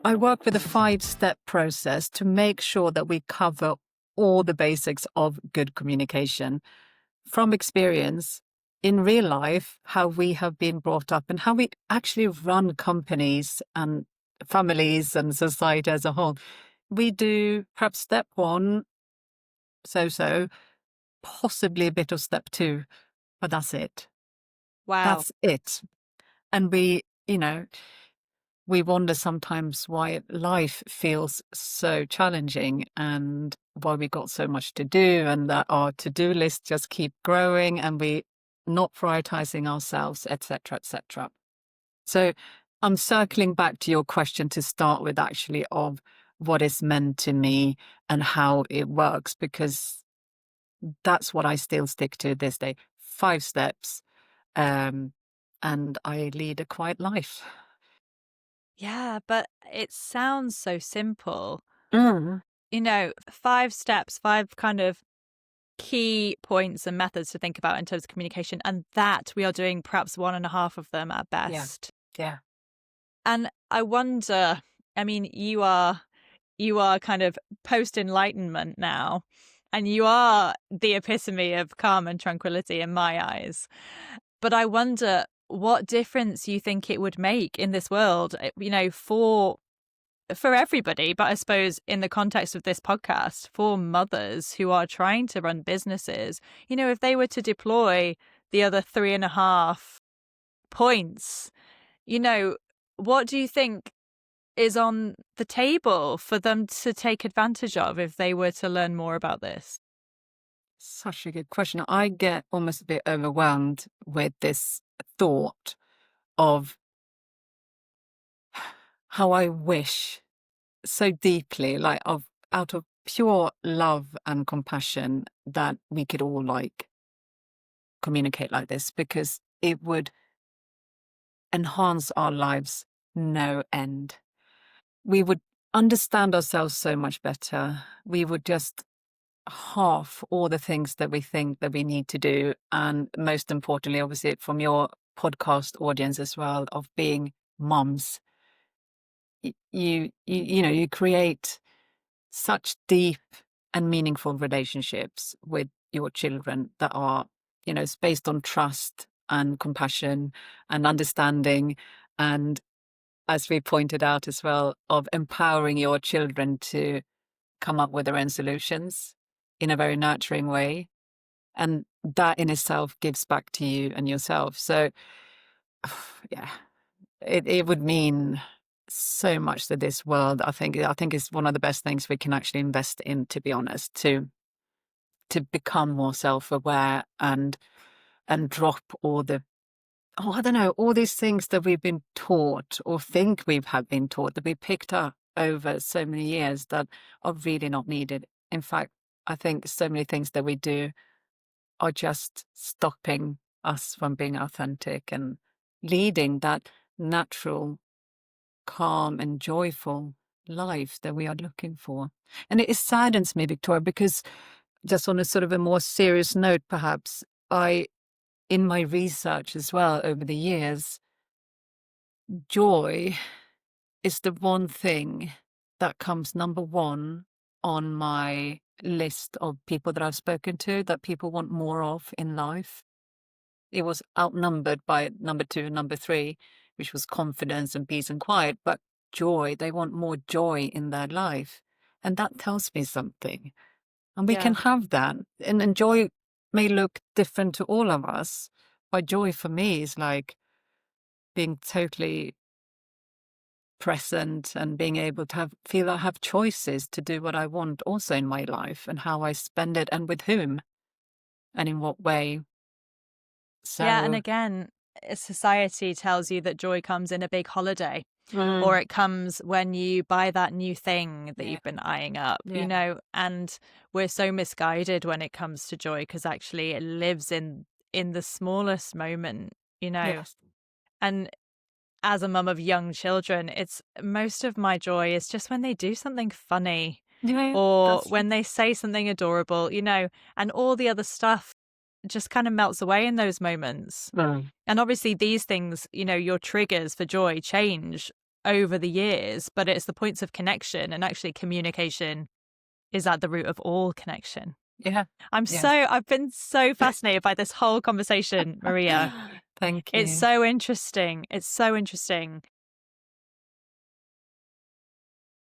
I work with a 5-step process to make sure that we cover all the basics of good communication from experience in real life, how we have been brought up and how we actually run companies and families and society as a whole. We do perhaps step 1, so, possibly a bit of step 2, but that's it. Wow. That's it. And we wonder sometimes why life feels so challenging and why we got so much to do, and that our to-do list just keep growing and we not prioritizing ourselves, etc., etc. So I'm circling back to your question to start with, actually, of what is meant to me and how it works, because that's what I still stick to this day. 5 steps, and I lead a quiet life. Yeah, but it sounds so simple. Mm. 5 steps, 5 kind of key points and methods to think about in terms of communication, and that we are doing perhaps 1.5 of them at best. Yeah. And I wonder, I mean, you are kind of post-enlightenment now, and you are the epitome of calm and tranquility in my eyes. But I wonder what difference you think it would make in this world, for everybody, but I suppose in the context of this podcast, for mothers who are trying to run businesses, if they were to deploy the other 3.5 points, what do you think is on the table for them to take advantage of if they were to learn more about this? Such a good question. I get almost a bit overwhelmed with this thought of how I wish so deeply, out of pure love and compassion, that we could all communicate like this, because it would enhance our lives no end. We would understand ourselves so much better. We would just half all the things that we think that we need to do. And most importantly, obviously, from your podcast audience as well, of being mums, you create such deep and meaningful relationships with your children that are, it's based on trust and compassion and understanding. And as we pointed out as well, of empowering your children to come up with their own solutions in a very nurturing way. And that in itself gives back to you and yourself. So, yeah, it would mean so much to this world. I think it's one of the best things we can actually invest in, to be honest, to become more self-aware and drop all the, I don't know, all these things that we've been taught or think we have been taught, that we picked up over so many years, that are really not needed. In fact, I think so many things that we do are just stopping us from being authentic and leading that natural, calm and joyful life that we are looking for. And it saddens me, Victoria, because just on a sort of a more serious note, perhaps, in my research as well over the years, joy is the one thing that comes number 1 on my list of people that I've spoken to, that people want more of in life. It was outnumbered by number 2 and number 3, which was confidence and peace and quiet, but joy, they want more joy in their life. And that tells me something. And we can have that. And joy may look different to all of us, but joy for me is like being totally present and being able to feel I have choices to do what I want also in my life, and how I spend it and with whom and in what way. So, Yeah, and again, society tells you that joy comes in a big holiday, or it comes when you buy that new thing that you've been eyeing up, and we're so misguided when it comes to joy, because actually it lives in the smallest moment, yes. And as a mum of young children, it's most of my joy is just when they do something funny, Yeah, or when they say something adorable, and all the other stuff just kind of melts away in those moments. Mm. And obviously these things, your triggers for joy change over the years, but it's the points of connection, and actually communication is at the root of all connection. Yeah. I've been so fascinated by this whole conversation, Maria. Thank It's you. so interesting. It's so interesting.